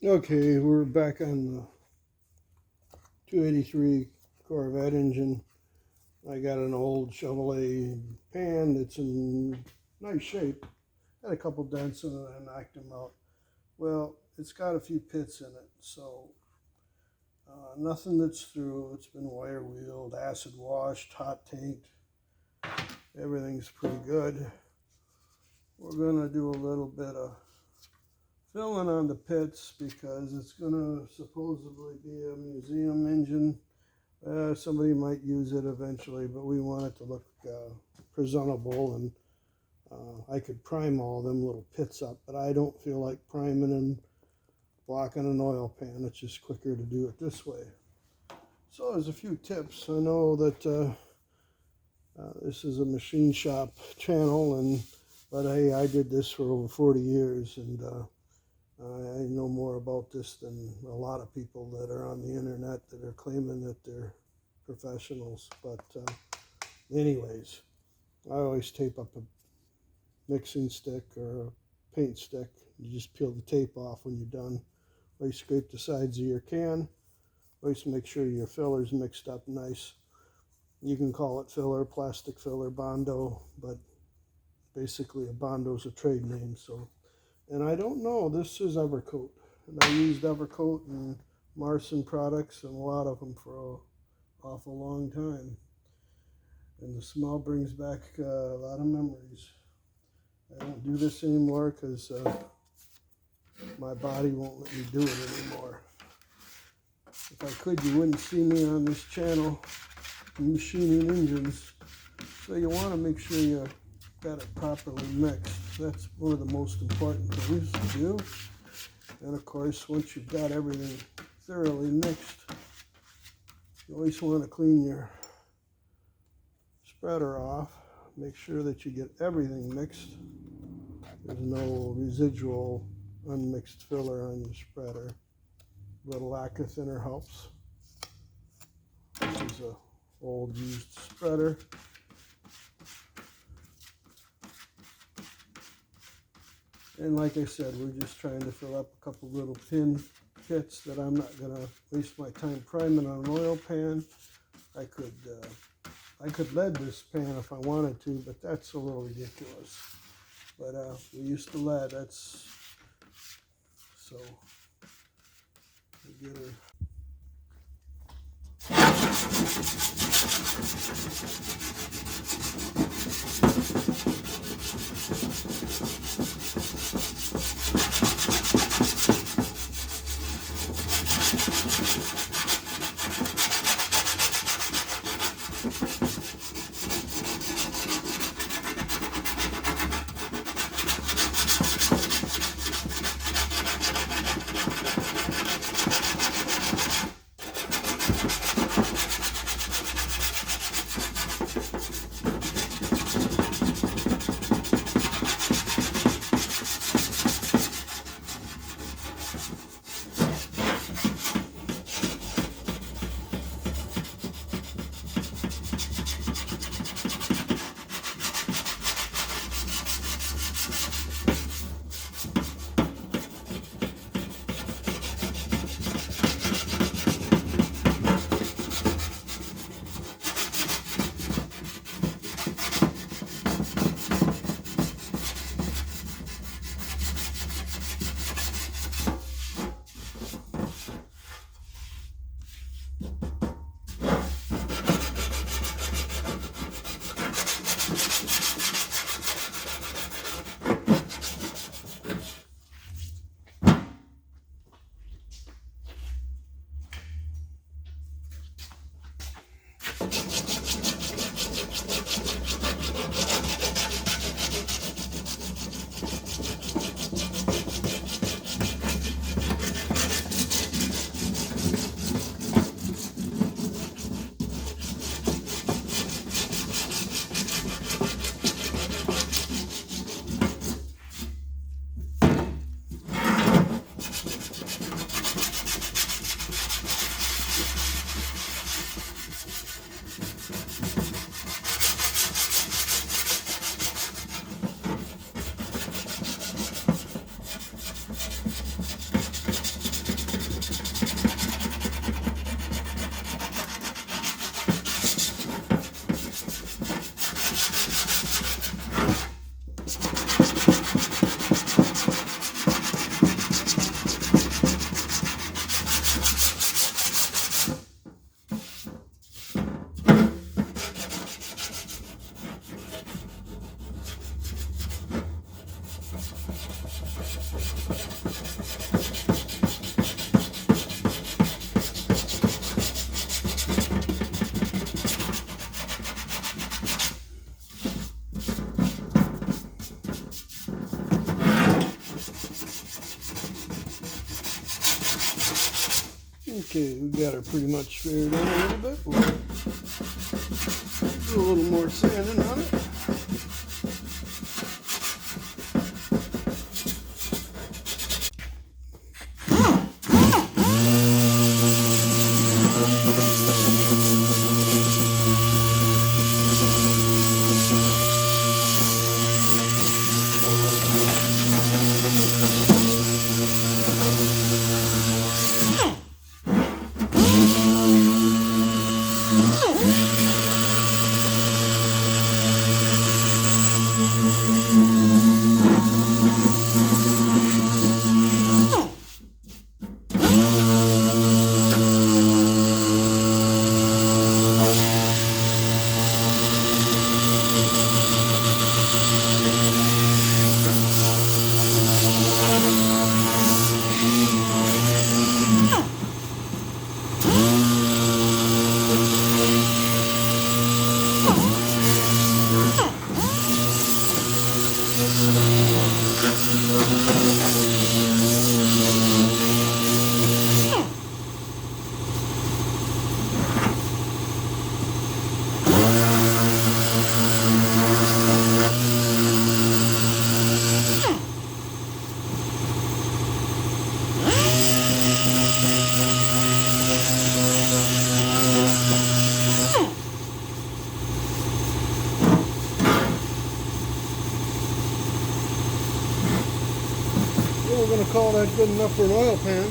Okay, we're back on the 283 Corvette engine. I got an old Chevrolet pan that's in nice shape. Had a couple dents in it and I knocked them out. Well, it's got a few pits in it, so nothing that's through. It's been wire wheeled, acid washed, hot tanked. Everything's pretty good. We're gonna do a little bit of filling on the pits because it's gonna supposedly be a museum engine. Somebody might use it eventually, but we want it to look presentable, and I could prime all them little pits up, but I don't feel like priming and blocking an oil pan. It's just quicker to do it this way. So there's a few tips. I know that this is a machine shop channel, but hey, I did this for over 40 years, and I know more about this than a lot of people that are on the internet that are claiming that they're professionals. But anyways, I always tape up a mixing stick or a paint stick. You just peel the tape off when you're done. Always scrape the sides of your can. Always make sure your filler's mixed up nice. You can call it filler, plastic filler, Bondo, but basically a Bondo's a trade name. So. And I don't know, this is Evercoat. And I used Evercoat and Marson products and a lot of them for an awful long time. And the smell brings back a lot of memories. I don't do this anymore because my body won't let me do it anymore. If I could, you wouldn't see me on this channel machining engines. So you want to make sure you got it properly mixed. That's one of the most important things to do. And of course, once you've got everything thoroughly mixed, you always want to clean your spreader off. Make sure that you get everything mixed. There's no residual unmixed filler on your spreader. A little lacquer thinner helps. This is an old used spreader. And like I said, we're just trying to fill up a couple little pin pits that I'm not going to waste my time priming on an oil pan. I could lead this pan if I wanted to, but that's a little ridiculous. But we used to lead, so we get her. Okay, we got her pretty much figured out a little bit. We'll do a little more sanding on it. We're going to call that good enough for an oil pan.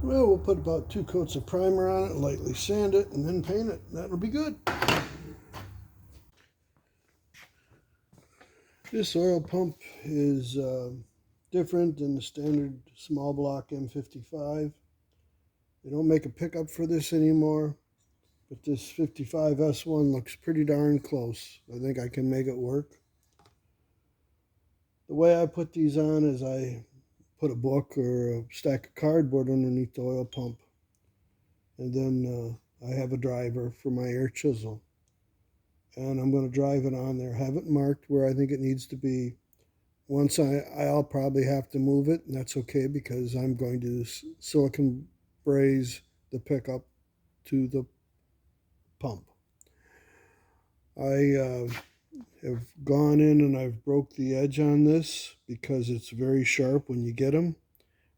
Well, we'll put about 2 coats of primer on it, lightly sand it, and then paint it. That'll be good. This oil pump is different than the standard small block M55. They don't make a pickup for this anymore, but this 55S1 looks pretty darn close. I think I can make it work. The way I put these on is I put a book or a stack of cardboard underneath the oil pump, and then I have a driver for my air chisel, and I'm going to drive it on there, have it marked where I think it needs to be. Once I'll probably have to move it, and that's okay because I'm going to silicone braze the pickup to the pump. I have gone in and I've broke the edge on this because it's very sharp when you get them,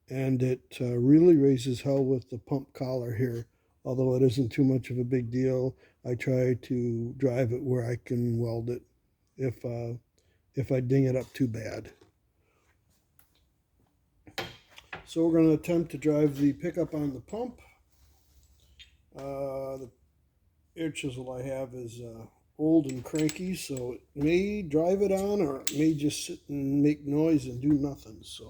and it really raises hell with the pump collar here. Although it isn't too much of a big deal, I try to drive it where I can weld it if I ding it up too bad. So we're going to attempt to drive the pickup on the pump. The air chisel I have is old and cranky, so it may drive it on or it may just sit and make noise and do nothing. So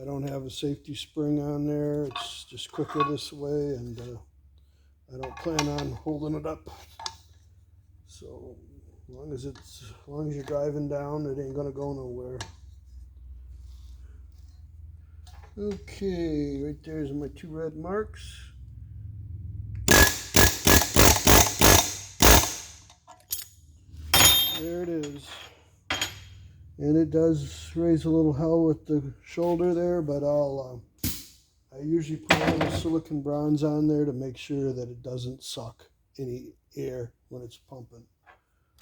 I don't have a safety spring on there. It's just quicker this way, and I don't plan on holding it up. So as long as you're driving down, it ain't gonna go nowhere. Okay, right there's my 2 red marks. There it is. And it does raise a little hell with the shoulder there, but I usually put a little silicone bronze on there to make sure that it doesn't suck any air when it's pumping.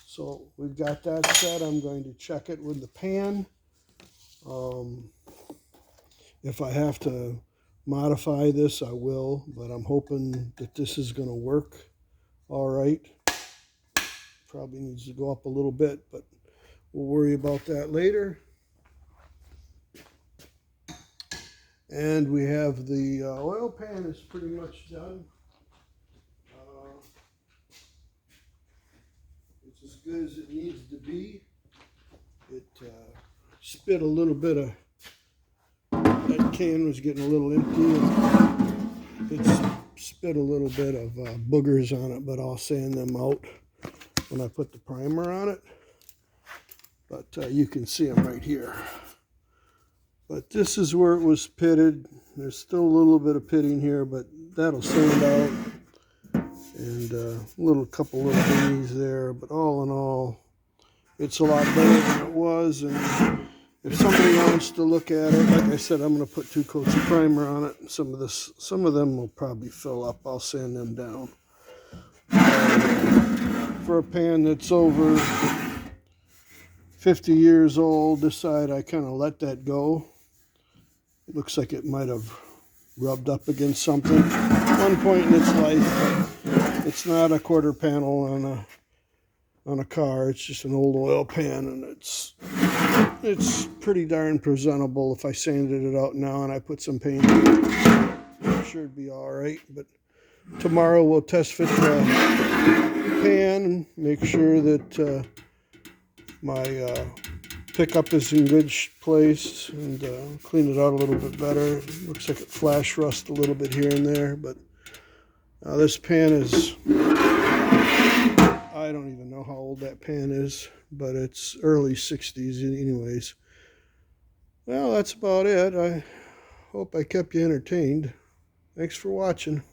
So we've got that set. I'm going to check it with the pan. If I have to modify this, I will, but I'm hoping that this is going to work all right. Probably needs to go up a little bit, but we'll worry about that later. And we have the oil pan is pretty much done. It's as good as it needs to be. It spit a little bit of, that can was getting a little empty. It's spit a little bit of boogers on it, but I'll sand them out when I put the primer on it. But you can see them right here. But this is where it was pitted. There's still a little bit of pitting here, but that'll sand out. And a couple little thingies there. But all in all, it's a lot better than it was. And if somebody wants to look at it, like I said, I'm going to put 2 coats of primer on it. Some of them will probably fill up. I'll sand them down. For a pan that's over 50 years old, this side I kind of let that go. It looks like it might have rubbed up against something at one point in its life, but it's not a quarter panel on a car. It's just an old oil pan, and it's pretty darn presentable. If I sanded it out now and I put some paint on it, I'm sure it'd be all right. But tomorrow we'll test fit the pan, make sure that my pickup is in good place, and clean it out a little bit better. Looks like it flash rust a little bit here and there, but this pan is, I don't even know how old that pan is, but it's early 60s anyways. Well, that's about it. I hope I kept you entertained. Thanks for watching.